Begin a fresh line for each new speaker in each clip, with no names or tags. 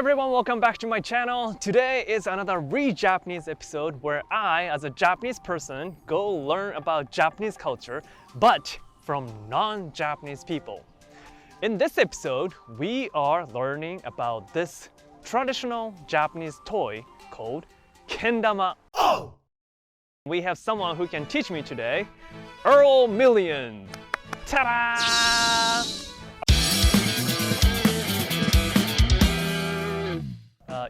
everyone, welcome back to my channel. Today is another re-Japanese episode where I, as a Japanese person, go learn about Japanese culture, but from non-Japanese people. In this episode, we are learning about this traditional Japanese toy called Kendama. Oh! We have someone who can teach me today, Earl Millions. Ta-da!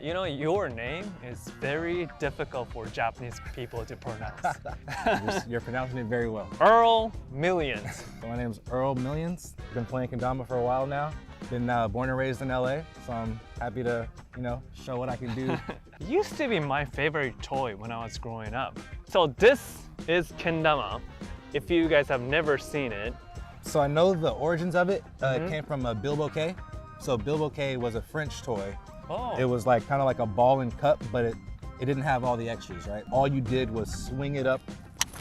You know, your name is very difficult for Japanese people to pronounce.
You're pronouncing it very well.
Earl Millions.
So my name's Earl Millions. Been playing Kendama for a while now. Been born and raised in LA, so I'm happy to, show what I can do.
It used to be my favorite toy when I was growing up. So this is Kendama. If you guys have never seen it.
So I know the origins of it. It came from a bilboquet. So bilboquet was a French toy.
Oh.
It was kind of like a ball and cup, but it didn't have all the extras, right? All you did was swing it up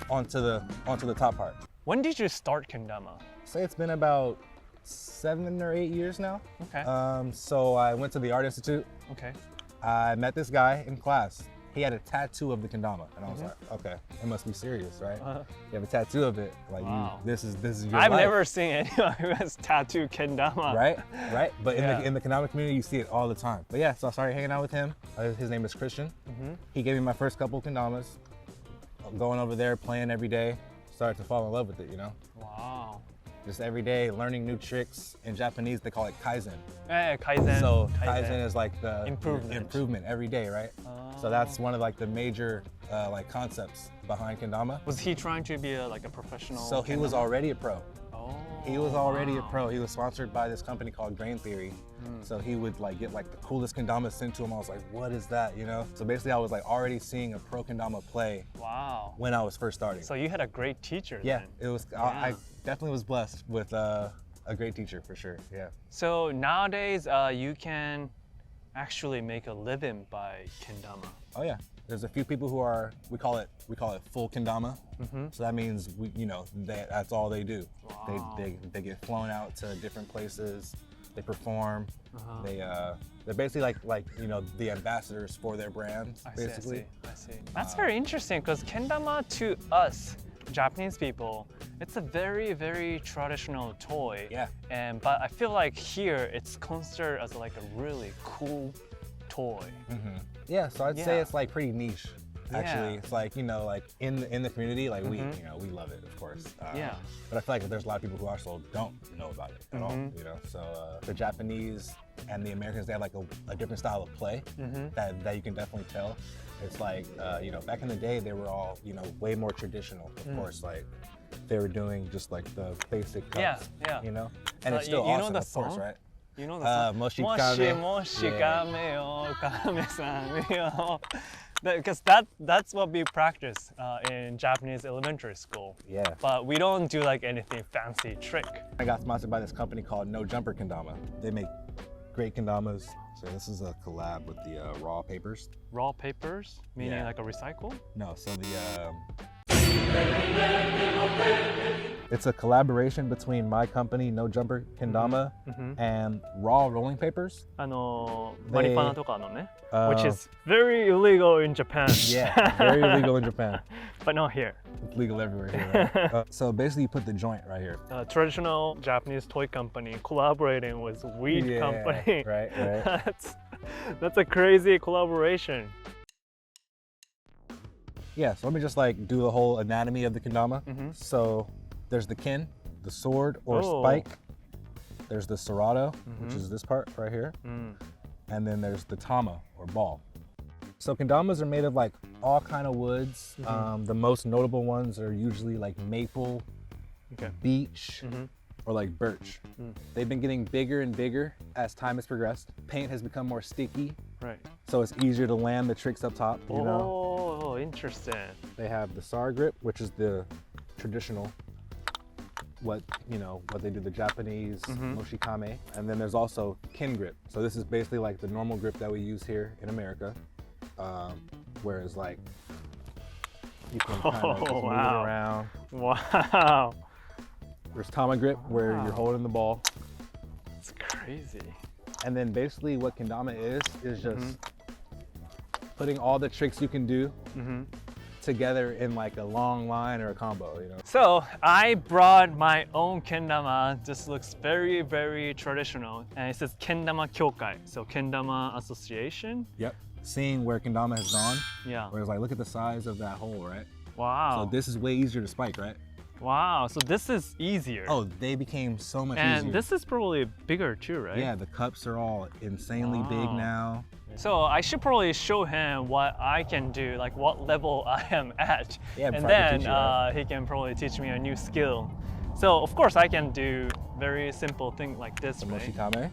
onto the top part.
When did you start Kendama?
Say it's been about 7 or 8 years now.
Okay.
So I went to the Art Institute.
Okay.
I met this guy in class. He had a tattoo of the Kendama, and I was like, okay, it must be serious, right? You have a tattoo of it, like
wow.
this is your
I've
life.
never seen anyone who has tattooed Kendama.
Right. But
Yeah.
in the Kendama community, you see it all the time. But yeah, so I started hanging out with him. His name is Christian. He gave me my first couple Kendamas. I'm going over there, playing every day. Started to fall in love with it,
Wow.
Just every day, learning new tricks. In Japanese, they call it kaizen.
Kaizen.
So kaizen is like the
improvement
every day, right? So that's one of the major concepts behind Kendama.
Was he trying to be a professional?
So he was already a pro.
Oh,
He was already a pro. He was sponsored by this company called Grain Theory. So he would get the coolest Kendama sent to him. I was like, what is that, So basically I was already seeing a pro Kendama play.
Wow.
When I was first starting.
So you had a great teacher
Yeah,
then.
it was.
Yeah.
I definitely was blessed with a great teacher for sure, yeah.
So nowadays you can actually make a living by Kendama.
Oh yeah, there's a few people who are, we call it full Kendama. So that means that's all they do.
Wow.
They get flown out to different places, they perform, they're basically the ambassadors for their brand, basically.
I see. That's very interesting because Kendama to us, Japanese people, it's a very, very traditional toy.
Yeah.
But I feel like here it's considered as a really cool toy.
Yeah, so I'd say it's pretty niche. Actually,
Yeah.
it's in the community, we love it, of course.
Yeah.
But I feel like there's a lot of people who also don't know about it at all. So the Japanese and the Americans, they have a different style of play that you can definitely tell. It's back in the day, they were all way more traditional. Of course, they were doing just the basic cuts,
Yeah.
And it's still
you
awesome,
know the
of course,
song?
right?
You know the song?
Moshi
Kame o kame-san yo. Because that's what we practice in Japanese elementary school.
Yeah.
But we don't do anything fancy trick.
I got sponsored by this company called No Jumper Kendama. They make great kendamas. So this is a collab with the raw papers.
Raw papers, meaning
Yeah.
a recycle?
No, so it's a collaboration between my company, No Jumper Kendama, and Raw Rolling Papers.
マリファナとかのね, which is very illegal in Japan.
Yeah, very illegal in Japan.
But not here.
It's legal everywhere here, right? So basically you put the joint right here.
A traditional Japanese toy company collaborating with weed company.
Right.
That's a crazy collaboration.
Yeah, so let me just do the whole anatomy of the kendama. So there's the kin, the sword or spike. There's the serrato, which is this part right here. And then there's the tama or ball. So kendamas are made of all kind of woods. The most notable ones are usually maple, beech, or birch. They've been getting bigger and bigger as time has progressed. Paint has become more sticky.
Right.
So it's easier to land the tricks up top,
Oh, interesting.
They have the SAR grip, which is the traditional, what they do, the Japanese moshikame. And then there's also kin grip. So this is basically the normal grip that we use here in America. Whereas you can kind of just move it around.
Wow.
There's tama grip, where you're holding the ball.
It's crazy.
And then basically what kendama is just putting all the tricks you can do together in like a long line or a combo, you know?
So I brought my own kendama. This looks very, very traditional. And it says Kendama Kyokai, so Kendama Association.
Yep. Seeing where kendama has gone.
Yeah.
Where it's like, look at the size of that hole, right?
Wow.
So this is way easier to spike, right?
Wow, so this is easier.
Oh, they became so much easier.
And this is probably bigger too, right?
Yeah, the cups are all insanely big now.
So I should probably show him what I can do, like what level I am at.
Yeah,
and then he can probably teach me a new skill. So of course I can do very simple thing like this,
The
right?
moshikame.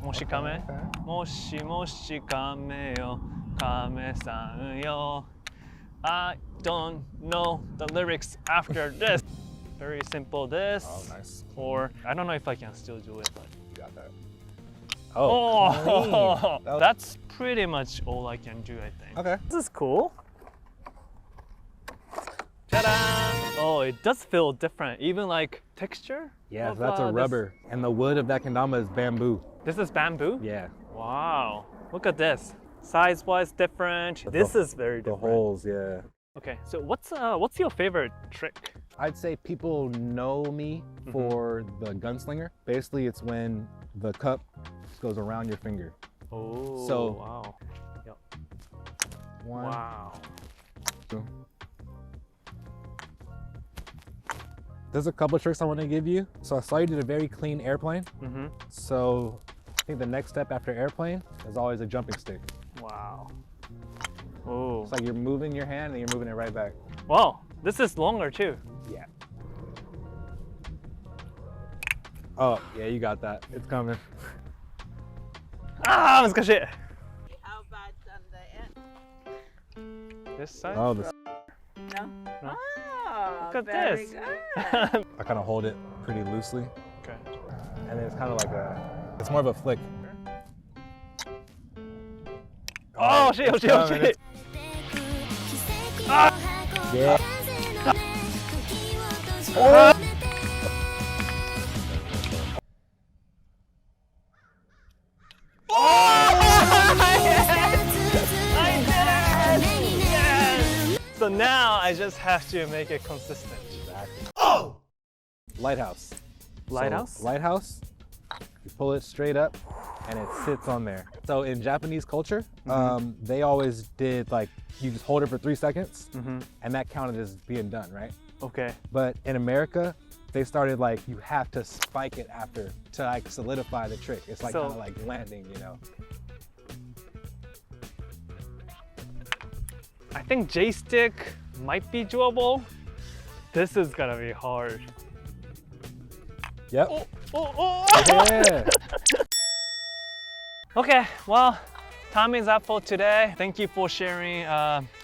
Moshikame.
Okay.
Moshi moshi kame yo, kame-san yo. I don't know the lyrics after this. Very simple this.
Oh, nice.
Or I don't know if I can still do it, but.
You got that.
Oh,
clean.
that's pretty much all I can do, I think.
Okay.
This is cool. Ta-da! Oh, it does feel different, even like texture.
Yeah,
of,
so that's a rubber. And the wood of that kendama is bamboo.
This is bamboo?
Yeah.
Wow. Look at this. Size-wise different. This is very
The
different.
holes, yeah.
Okay, so what's your favorite trick?
I'd say people know me for the gunslinger. Basically, it's when the cup goes around your finger.
Oh,
So-
wow. Yep.
One,
Wow.
two. There's a couple of tricks I want to give you. So I saw you did a very clean airplane.
Mm-hmm.
So I think the next step after airplane is always a jumping stick.
Wow. Oh.
It's like you're moving your hand and you're moving it right back.
Wow, this is longer too.
Yeah. Oh, yeah, you got that. It's coming.
Ah, 難しい.
How about on the end?
This side?
Oh, this.
No?
No.
Oh,
Look at
very
this.
good.
I kind of hold it pretty loosely.
Okay.
And then it's kind of like it's more of a flick.
Oh, shit,
it's
shit,
coming,
shit.
Yeah.
So now I just have to make it consistent.
Exactly.
Oh!
Lighthouse.
Lighthouse?
So, lighthouse, you pull it straight up and it sits on there. So in Japanese culture, they always did like, you just hold it for 3 seconds and that counted as being done, right?
Okay.
But in America, they started like, you have to spike it after to like solidify the trick. It's like
So-
kind of like landing, you know?
I think J-stick might be doable. This is gonna be hard.
Yep.
Oh, oh, oh.
Yeah.
Okay, well, time is up for today. Thank you for sharing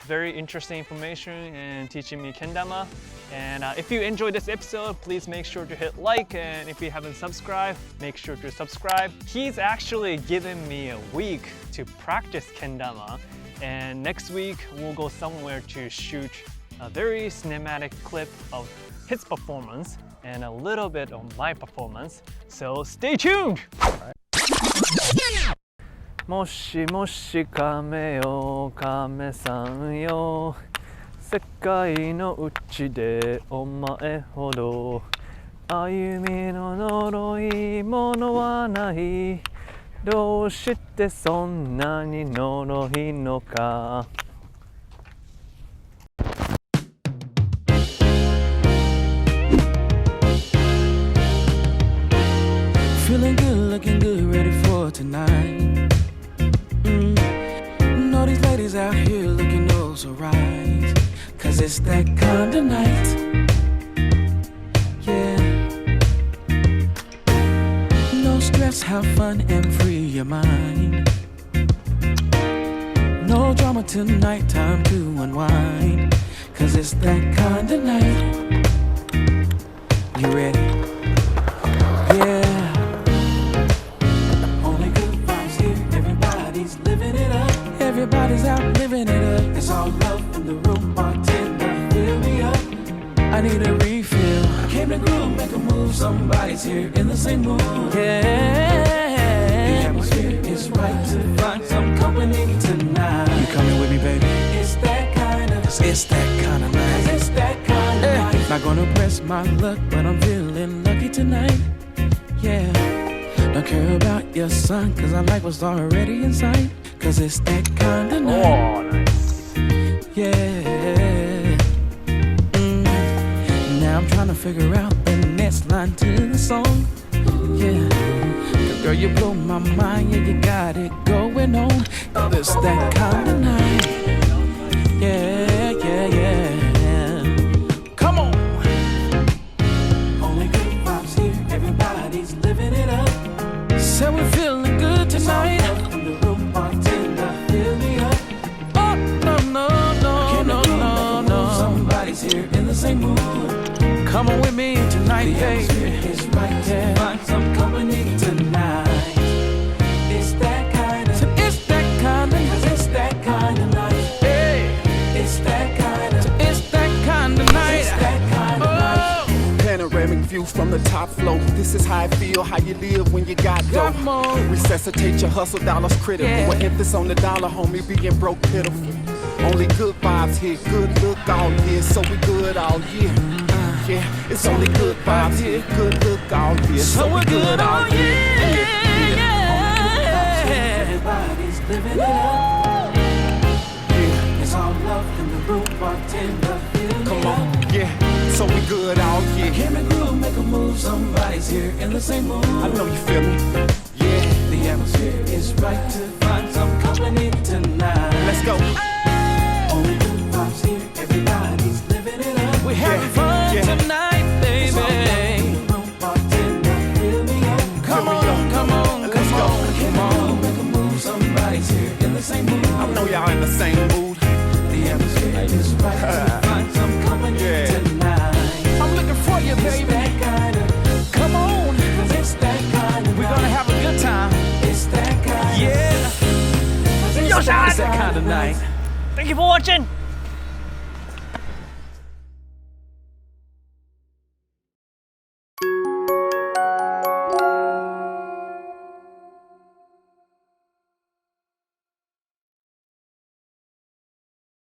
very interesting information and teaching me kendama. And if you enjoyed this episode, please make sure to hit like. And if you haven't subscribed, make sure to subscribe. He's actually given me a week to practice kendama. And next week, we'll go somewhere to shoot a very cinematic clip of his performance and a little bit of my performance. So stay tuned! Moshi moshi kame yo, kame san yo. Sekai no uchi de omae hodo. Ayumi no noroi mono wa nai. どうしてそんなに呪いのか
Feeling good, looking good, ready for tonight. Know these ladies out here looking oh so right. Cause it's that kind of night. Yeah. No stress, have fun and free your mind. No drama tonight, time to unwind. Cause it's that kind of night. You ready? Yeah. Only good vibes here, everybody's living it up. Everybody's out living it up. It's all love in the room, bartender, fill me up. I need a refill. I came to groove, make a move. Somebody's here in the same mood. Yeah. The atmosphere it's right to find some company tonight. You coming with me, baby? It's that kind of night. It's that kind of night. Not gonna press my luck, but I'm feeling lucky tonight. Yeah. Don't care about your son, cause I like what's already inside. Cause it's that kind of night.
Oh, nice.
Yeah. Now I'm trying to figure out the next line to the song. Yeah. Cause girl, you blow my mind, yeah, you got it going on. It's that kind of night. Yeah, yeah, yeah. Come on. Only good vibes here, everybody's living it up. So we're feeling good tonight. In the room, bartender, fill me up. Oh, no, no, no, no, no, no. Somebody's here in the same mood. Come on with me tonight, baby. It's right to find some company tonight. It's that kind of night. It's that kind of night. Hey. It's that kind of night. It's that kind of night.
Panoramic view from the top floor. This is how I feel, how you live when you got dough. Resuscitate your hustle, dollars critical.
Yeah.
With emphasis on the dollar, homie, being broke pitiful. Only good vibes here, good look all year, so we good all year. Yeah, it's only good vibes here, good look all year,
So we're good all year.
Everybody's living it up.
Yeah. It's all love in the room, bartender, fill me
Come
up.
on, yeah, so we good all year.
Can we groove, make a move, somebody's here in the same mood.
I know you feel me. Yeah,
The atmosphere is right to find some company tonight.
let's go.
Only good vibes here, everybody's living it up. We're having fun
yeah.
tonight, baby. Bartender, fill me up. Come on, come on,
Let's
come
go.
on, come on. Make a move, somebody's here in the same mood.
I know y'all in the same mood.
The atmosphere is right to find some company
Yeah.
tonight. I'm looking for you, baby. That kind of, come on. It's that kind of. We're gonna have a good time. It's that kind of. Yeah. It's that kind of night.
Thank you for watching.